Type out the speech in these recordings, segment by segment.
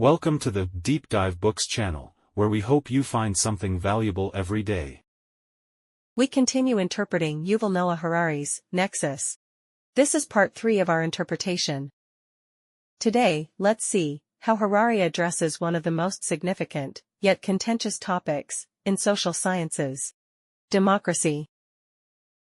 Welcome to the Deep Dive Books channel, where we hope you find something valuable every day. We continue interpreting Yuval Noah Harari's Nexus. This is part 3 of our interpretation. Today, let's see how Harari addresses one of the most significant, yet contentious topics in social sciences: democracy.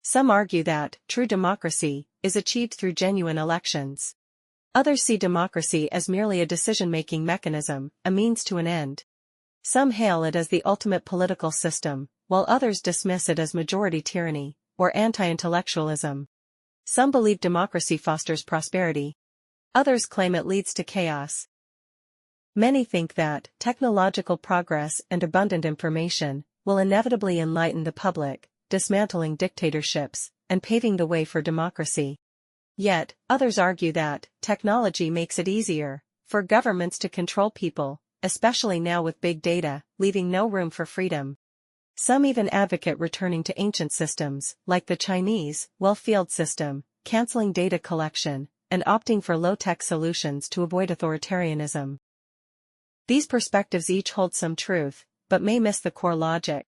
Some argue that true democracy is achieved through genuine elections. Others see democracy as merely a decision-making mechanism, a means to an end. Some hail it as the ultimate political system, while others dismiss it as majority tyranny, or anti-intellectualism. Some believe democracy fosters prosperity. Others claim it leads to chaos. Many think that technological progress and abundant information will inevitably enlighten the public, dismantling dictatorships, and paving the way for democracy. Yet, others argue that technology makes it easier for governments to control people, especially now with big data, leaving no room for freedom. Some even advocate returning to ancient systems, like the Chinese well-field system, canceling data collection, and opting for low-tech solutions to avoid authoritarianism. These perspectives each hold some truth, but may miss the core logic.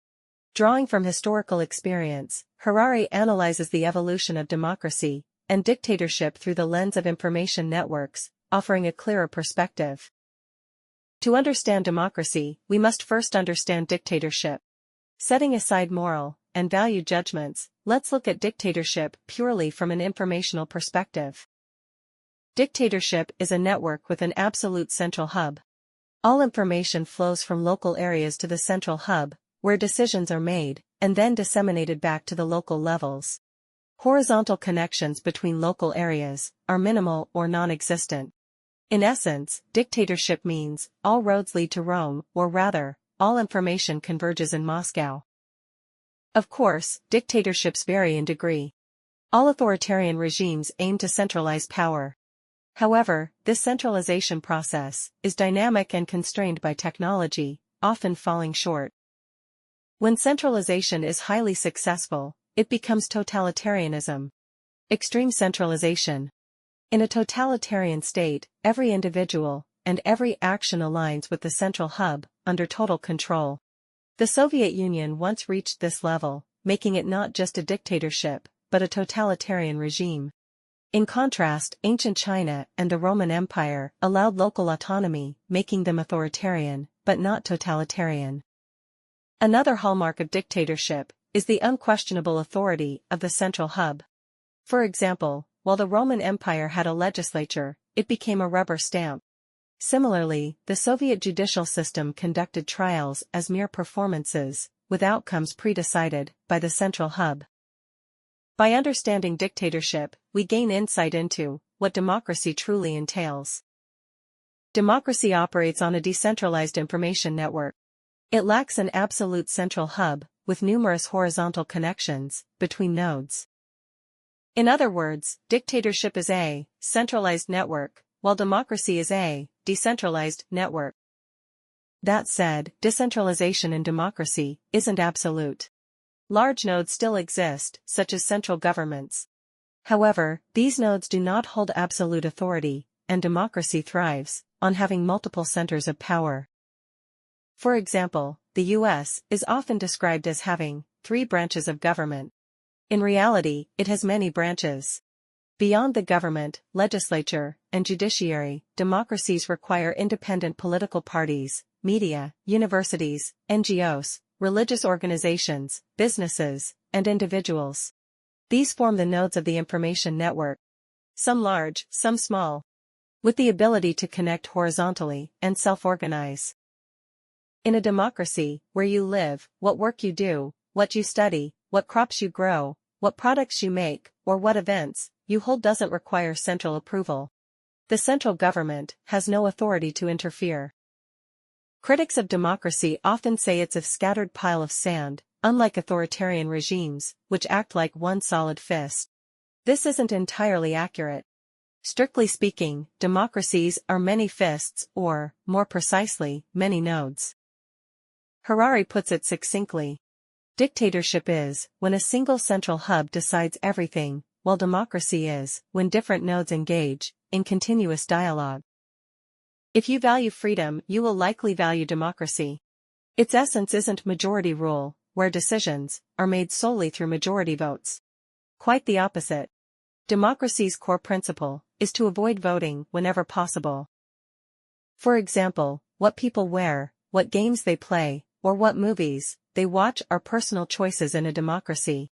Drawing from historical experience, Harari analyzes the evolution of democracy and dictatorship through the lens of information networks, offering a clearer perspective. To understand democracy, we must first understand dictatorship. Setting aside moral and value judgments, let's look at dictatorship purely from an informational perspective. Dictatorship is a network with an absolute central hub. All information flows from local areas to the central hub, where decisions are made, and then disseminated back to the local levels. Horizontal connections between local areas are minimal or non-existent. In essence, dictatorship means all roads lead to Rome, or rather, all information converges in Moscow. Of course, dictatorships vary in degree. All authoritarian regimes aim to centralize power. However, this centralization process is dynamic and constrained by technology, often falling short. When centralization is highly successful, it becomes totalitarianism. Extreme centralization. In a totalitarian state, every individual and every action aligns with the central hub, under total control. The Soviet Union once reached this level, making it not just a dictatorship, but a totalitarian regime. In contrast, ancient China and the Roman Empire allowed local autonomy, making them authoritarian, but not totalitarian. Another hallmark of dictatorship is the unquestionable authority of the central hub. For example, while the Roman Empire had a legislature, it became a rubber stamp. Similarly, the Soviet judicial system conducted trials as mere performances, with outcomes pre-decided by the central hub. By understanding dictatorship, we gain insight into what democracy truly entails. Democracy operates on a decentralized information network. It lacks an absolute central hub, with numerous horizontal connections between nodes. In other words, dictatorship is a centralized network, while democracy is a decentralized network. That said, decentralization in democracy isn't absolute. Large nodes still exist, such as central governments. However, these nodes do not hold absolute authority, and democracy thrives on having multiple centers of power. For example, the U.S. is often described as having 3 branches of government. In reality, it has many branches. Beyond the government, legislature, and judiciary, democracies require independent political parties, media, universities, NGOs, religious organizations, businesses, and individuals. These form the nodes of the information network. Some large, some small. With the ability to connect horizontally and self-organize. In a democracy, where you live, what work you do, what you study, what crops you grow, what products you make, or what events you hold doesn't require central approval. The central government has no authority to interfere. Critics of democracy often say it's a scattered pile of sand, unlike authoritarian regimes, which act like one solid fist. This isn't entirely accurate. Strictly speaking, democracies are many fists or, more precisely, many nodes. Harari puts it succinctly. Dictatorship is when a single central hub decides everything, while democracy is when different nodes engage in continuous dialogue. If you value freedom, you will likely value democracy. Its essence isn't majority rule, where decisions are made solely through majority votes. Quite the opposite. Democracy's core principle is to avoid voting whenever possible. For example, what people wear, what games they play, or what movies they watch are personal choices in a democracy.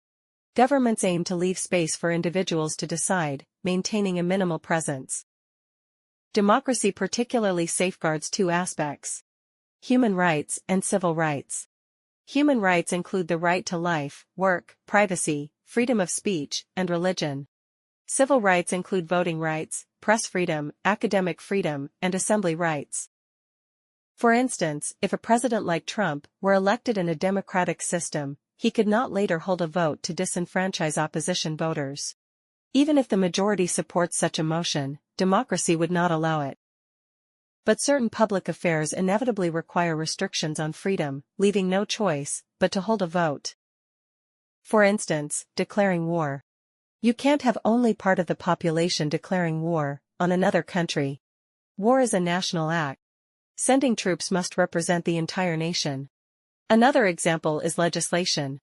Governments aim to leave space for individuals to decide, maintaining a minimal presence. Democracy particularly safeguards two aspects: human rights and civil rights. Human rights include the right to life, work, privacy, freedom of speech, and religion. Civil rights include voting rights, press freedom, academic freedom, and assembly rights. For instance, if a president like Trump were elected in a democratic system, he could not later hold a vote to disenfranchise opposition voters. Even if the majority supports such a motion, democracy would not allow it. But certain public affairs inevitably require restrictions on freedom, leaving no choice but to hold a vote. For instance, declaring war. You can't have only part of the population declaring war on another country. War is a national act. Sending troops must represent the entire nation. Another example is legislation.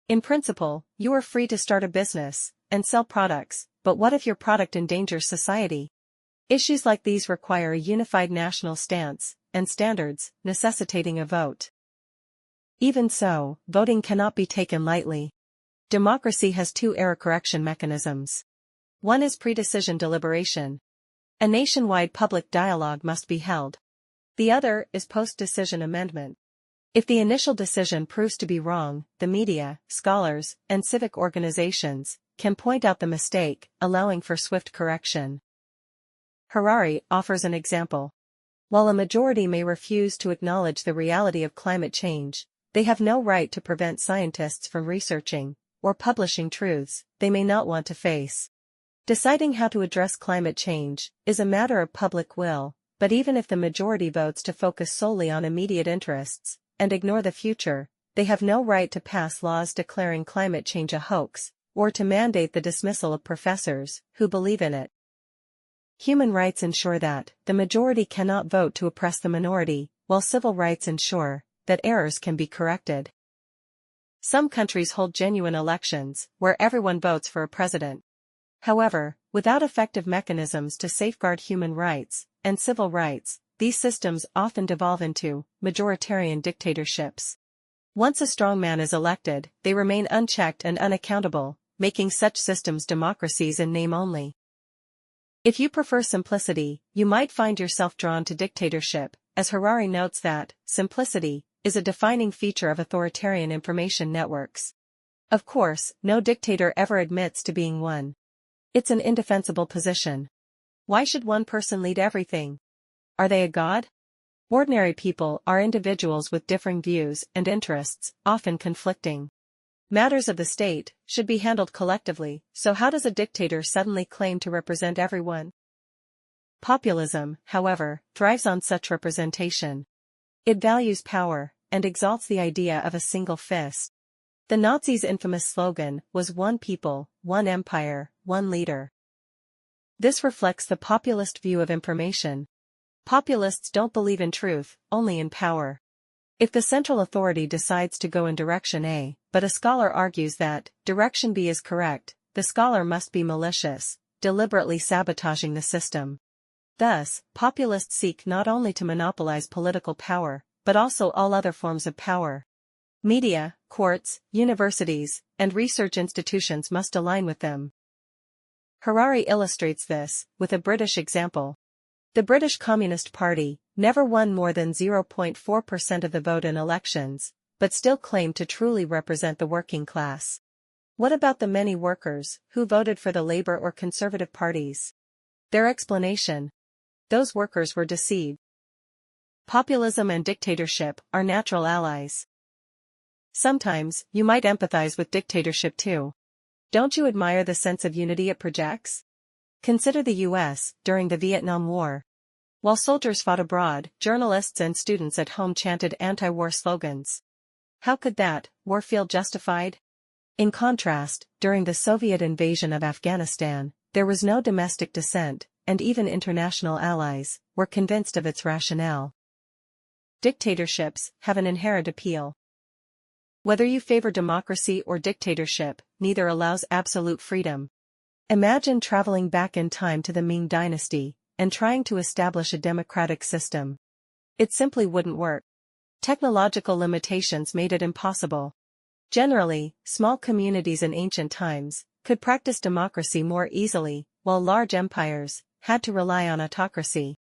In principle, you are free to start a business and sell products, but what if your product endangers society? Issues like these require a unified national stance and standards, necessitating a vote. Even so, voting cannot be taken lightly. Democracy has two error correction mechanisms. One is pre-decision deliberation. A nationwide public dialogue must be held. The other is post-decision amendment. If the initial decision proves to be wrong, the media, scholars, and civic organizations can point out the mistake, allowing for swift correction. Harari offers an example. While a majority may refuse to acknowledge the reality of climate change, they have no right to prevent scientists from researching or publishing truths they may not want to face. Deciding how to address climate change is a matter of public will, but even if the majority votes to focus solely on immediate interests and ignore the future, they have no right to pass laws declaring climate change a hoax, or to mandate the dismissal of professors who believe in it. Human rights ensure that the majority cannot vote to oppress the minority, while civil rights ensure that errors can be corrected. Some countries hold genuine elections, where everyone votes for a president. However, without effective mechanisms to safeguard human rights and civil rights, these systems often devolve into majoritarian dictatorships. Once a strongman is elected, they remain unchecked and unaccountable, making such systems democracies in name only. If you prefer simplicity, you might find yourself drawn to dictatorship, as Harari notes that simplicity is a defining feature of authoritarian information networks. Of course, no dictator ever admits to being one. It's an indefensible position. Why should one person lead everything? Are they a god? Ordinary people are individuals with differing views and interests, often conflicting. Matters of the state should be handled collectively, so how does a dictator suddenly claim to represent everyone? Populism, however, thrives on such representation. It values power and exalts the idea of a single fist. The Nazis' infamous slogan was "One people, one empire, one leader." This reflects the populist view of information. Populists don't believe in truth, only in power. If the central authority decides to go in direction A, but a scholar argues that direction B is correct, the scholar must be malicious, deliberately sabotaging the system. Thus, populists seek not only to monopolize political power, but also all other forms of power. Media, courts, universities, and research institutions must align with them. Harari illustrates this with a British example. The British Communist Party never won more than 0.4% of the vote in elections, but still claimed to truly represent the working class. What about the many workers who voted for the Labour or Conservative parties? Their explanation: those workers were deceived. Populism and dictatorship are natural allies. Sometimes, you might empathize with dictatorship too. Don't you admire the sense of unity it projects? Consider the U.S. during the Vietnam War. While soldiers fought abroad, journalists and students at home chanted anti-war slogans. How could that war feel justified? In contrast, during the Soviet invasion of Afghanistan, there was no domestic dissent, and even international allies, were convinced of its rationale. Dictatorships have an inherent appeal. Whether you favor democracy or dictatorship, neither allows absolute freedom. Imagine traveling back in time to the Ming Dynasty and trying to establish a democratic system. It simply wouldn't work. Technological limitations made it impossible. Generally, small communities in ancient times could practice democracy more easily, while large empires had to rely on autocracy.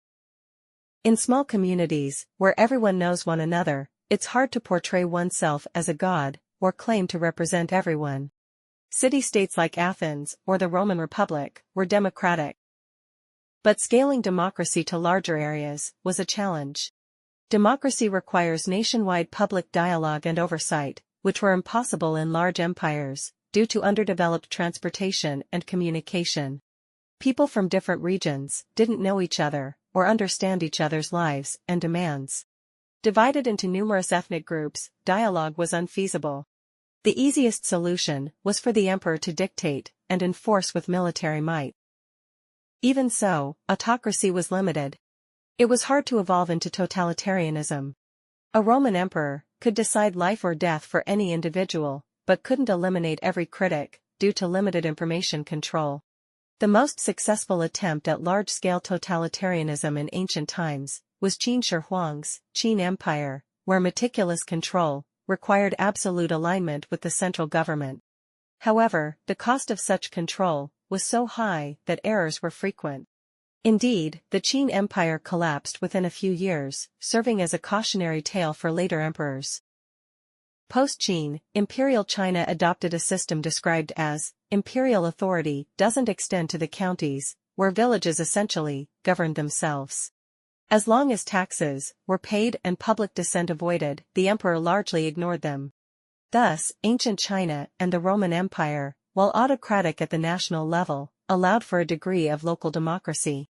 In small communities, where everyone knows one another, it's hard to portray oneself as a god or claim to represent everyone. City-states like Athens or the Roman Republic were democratic. But scaling democracy to larger areas was a challenge. Democracy requires nationwide public dialogue and oversight, which were impossible in large empires, due to underdeveloped transportation and communication. People from different regions didn't know each other or understand each other's lives and demands. Divided into numerous ethnic groups, dialogue was unfeasible. The easiest solution was for the emperor to dictate and enforce with military might. Even so, autocracy was limited. It was hard to evolve into totalitarianism. A Roman emperor could decide life or death for any individual, but couldn't eliminate every critic, due to limited information control. The most successful attempt at large-scale totalitarianism in ancient times was Qin Shi Huang's Qin Empire, where meticulous control required absolute alignment with the central government. However, the cost of such control was so high that errors were frequent. Indeed, the Qin Empire collapsed within a few years, serving as a cautionary tale for later emperors. Post-Qin, Imperial China adopted a system described as imperial authority doesn't extend to the counties, where villages essentially governed themselves. As long as taxes were paid and public dissent avoided, the emperor largely ignored them. Thus, ancient China and the Roman Empire, while autocratic at the national level, allowed for a degree of local democracy.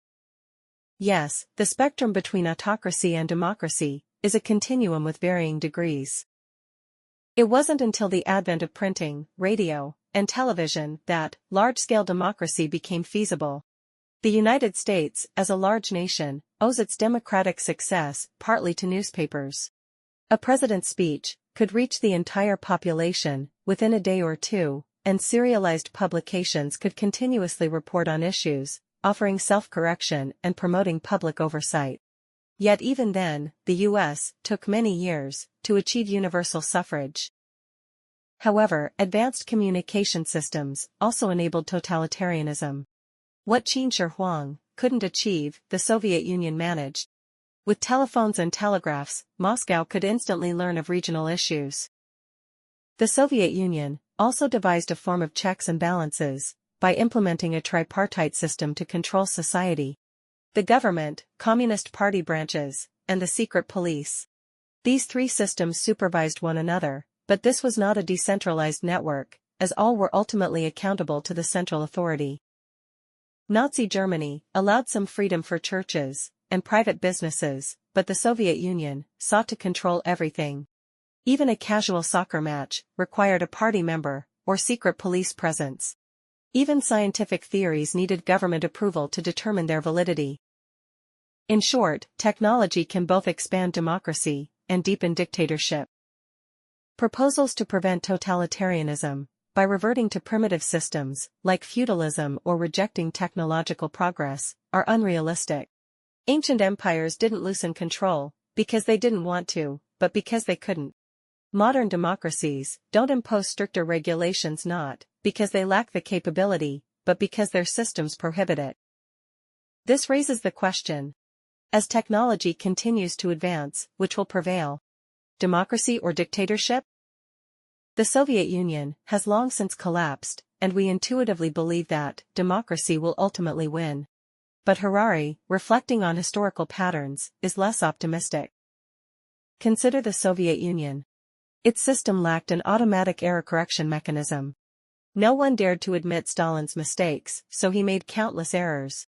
Yes, the spectrum between autocracy and democracy is a continuum with varying degrees. It wasn't until the advent of printing, radio, and television that large-scale democracy became feasible. The United States, as a large nation, owes its democratic success partly to newspapers. A president's speech could reach the entire population within a day or two, and serialized publications could continuously report on issues, offering self-correction and promoting public oversight. Yet even then, the U.S. took many years to achieve universal suffrage. However, advanced communication systems also enabled totalitarianism. What Qin Shi Huang couldn't achieve, the Soviet Union managed. With telephones and telegraphs, Moscow could instantly learn of regional issues. The Soviet Union also devised a form of checks and balances by implementing a tripartite system to control society. The government, Communist Party branches, and the secret police. These three systems supervised one another, but this was not a decentralized network, as all were ultimately accountable to the central authority. Nazi Germany allowed some freedom for churches and private businesses, but the Soviet Union sought to control everything. Even a casual soccer match required a party member or secret police presence. Even scientific theories needed government approval to determine their validity. In short, technology can both expand democracy and deepen dictatorship. Proposals to prevent totalitarianism by reverting to primitive systems, like feudalism or rejecting technological progress, are unrealistic. Ancient empires didn't loosen control because they didn't want to, but because they couldn't. Modern democracies don't impose stricter regulations not because they lack the capability, but because their systems prohibit it. This raises the question: as technology continues to advance, which will prevail? Democracy or dictatorship? The Soviet Union has long since collapsed, and we intuitively believe that democracy will ultimately win. But Harari, reflecting on historical patterns, is less optimistic. Consider the Soviet Union. Its system lacked an automatic error correction mechanism. No one dared to admit Stalin's mistakes, so he made countless errors.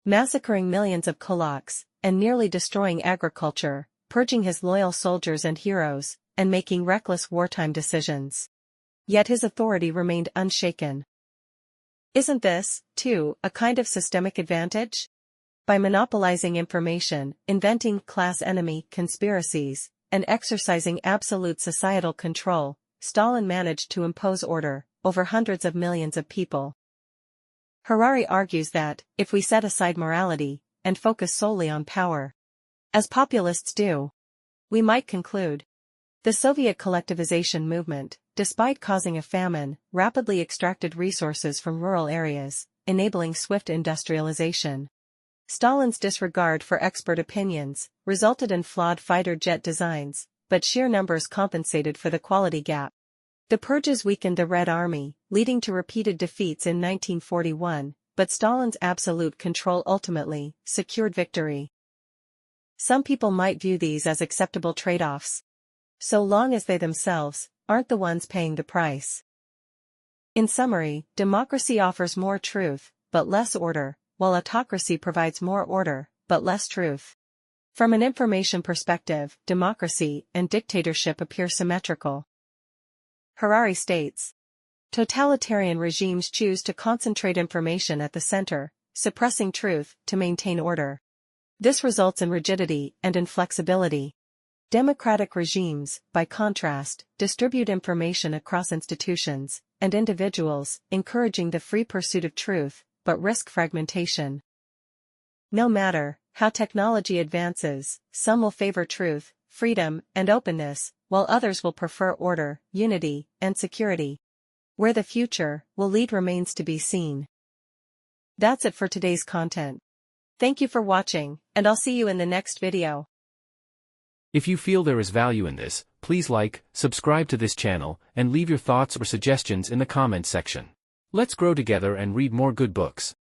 Massacring millions of Kulaks, and nearly destroying agriculture, purging his loyal soldiers and heroes, and making reckless wartime decisions. Yet his authority remained unshaken. Isn't this, too, a kind of systemic advantage? By monopolizing information, inventing class-enemy conspiracies, and exercising absolute societal control, Stalin managed to impose order over hundreds of millions of people. Harari argues that, if we set aside morality, and focus solely on power, as populists do, we might conclude. The Soviet collectivization movement, despite causing a famine, rapidly extracted resources from rural areas, enabling swift industrialization. Stalin's disregard for expert opinions resulted in flawed fighter jet designs, but sheer numbers compensated for the quality gap. The purges weakened the Red Army, leading to repeated defeats in 1941, but Stalin's absolute control ultimately secured victory. Some people might view these as acceptable trade-offs, so long as they themselves aren't the ones paying the price. In summary, democracy offers more truth, but less order, while autocracy provides more order, but less truth. From an information perspective, democracy and dictatorship appear symmetrical. Harari states, totalitarian regimes choose to concentrate information at the center, suppressing truth to maintain order. This results in rigidity and inflexibility. Democratic regimes, by contrast, distribute information across institutions and individuals, encouraging the free pursuit of truth, but risk fragmentation. No matter how technology advances, some will favor truth, freedom, and openness, while others will prefer order, unity, and security. Where the future will lead remains to be seen. That's it for today's content. Thank you for watching, and I'll see you in the next video. If you feel there is value in this, please like, subscribe to this channel, and leave your thoughts or suggestions in the comments section. Let's grow together and read more good books.